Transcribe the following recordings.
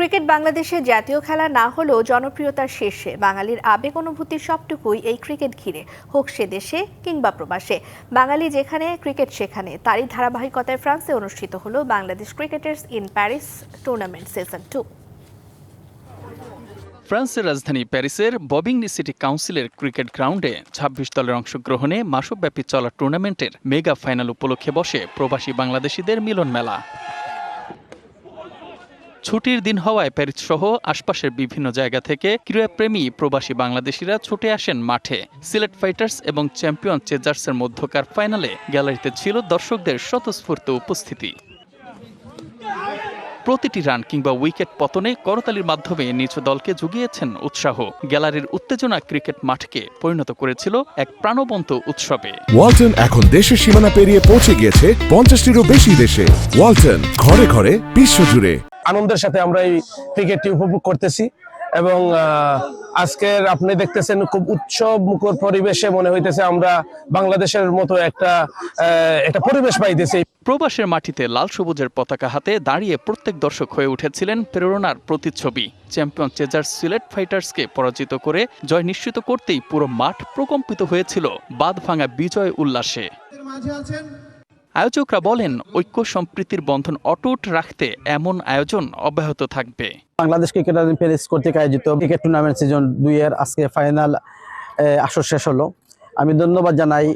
Cricket বাংলাদেশের জাতীয় খেলা না হলেও জনপ্রিয়তার শীর্ষে। বাঙালির আবেগ অনুভূতির সবটুকুই এই ক্রিকেট ঘিরে, হোক সে দেশে কিংবা প্রবাসে। বাঙালি যেখানে, ক্রিকেট সেখানে। তারই ধারাবাহিকতায় ফ্রান্সে অনুষ্ঠিত হলো Bangladesh cricketers in Paris tournament season 2। ফ্রান্সের রাজধানী প্যারিসের ববিংনি সিটি কাউন্সিলের ক্রিকেট গ্রাউন্ডে ২৬ দলের অংশগ্রহণে মাসব্যাপী চলা টুর্নামেন্টের মেগা ফাইনাল উপলক্ষে বসে প্রবাসী বাংলাদেশিদের মিলন মেলা। ছুটির দিন হওয়ায় প্যারিস সহ আশপাশের বিভিন্ন জায়গা থেকে ক্রীড়াপ্রেমী প্রবাসী বাংলাদেশিরা ছুটে আসেন মাঠে। সিলেট ফাইটার্স এবং চ্যাম্পিয়ন চেজার্সের মধ্যকার ফাইনালে গ্যালারিতে ছিল দর্শকদের স্বতঃস্ফূর্ত উপস্থিতি। প্রতিটি রান কিংবা উইকেট পতনে করতালির মাধ্যমে নিজ দলকে জুগিয়েছেন উৎসাহ। গ্যালারির উত্তেজনা ক্রিকেট মাঠকে পরিণত করেছিল এক প্রাণবন্ত উৎসবে। ওয়ালটন এখন দেশের সীমানা পেরিয়ে পৌঁছে গিয়েছে ৫০টিরও বেশি দেশে। ওয়ালটন, ঘরে ঘরে বিশ্বজুড়ে। আনন্দের সাথে আমরা এই ক্রিকেটটি উপভোগ করতেছি এবং আজকের আপনি দেখতেছেন খুব উৎসব মুখর পরিবেশে মনে হইতেছে আমরা বাংলাদেশের মতো একটা পরিবেশ পাইতেছি। প্রবাসের মাটিতে লাল সবুজের পতাকা হাতে দাঁড়িয়ে প্রত্যেক দর্শক হয়ে উঠেছিলেন প্রেরণার প্রতিচ্ছবি। চ্যাম্পিয়ন চেজার্স সিলেট ফাইটার্সকে পরাজিত করে জয় নিশ্চিত করতেই পুরো মাঠ প্রকম্পিত হয়েছিল বাঁধভাঙা বিজয় উল্লাসে। আয়োজকরা বলেন, ঐক্য সম্প্রীতির বন্ধন অটুট রাখতে এমন আয়োজন অব্যাহত থাকবে। বাংলাদেশ ক্রিকেট প্যারিস কর্তৃক আয়োজিত ক্রিকেট টুর্নামেন্ট সিজন 2 এর আজকে ফাইনাল আসর শেষ হলো। আমি ধন্যবাদ জানাই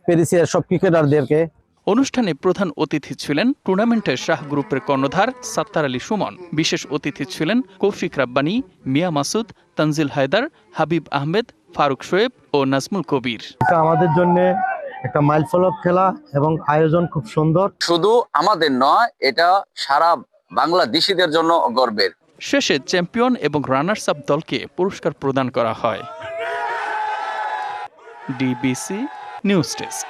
প্যারিসের সব ক্রিকেটারদেরকে। অনুষ্ঠানে প্রধান অতিথি ছিলেন টুর্নামেন্টের শাহ গ্রুপের কর্ণধার সাত্তার আলী সুমন। বিশেষ অতিথি ছিলেন কৌশিক রাব্বানী, মিয়া মাসুদ, তানজিল হায়দার, হাবিব আহমেদ, ফারুক শোয়েব ও নাজমুল কবির। এটা আমাদের জন্য একটা মাইলফলক খেলা এবং আয়োজন খুব সুন্দর। শুধু আমাদের নয়, এটা সারা বাংলাদেশিদের জন্য গর্বের। শেষে চ্যাম্পিয়ন এবং রানার্স আপ দলকে পুরস্কার প্রদান করা হয়। DBC news desk.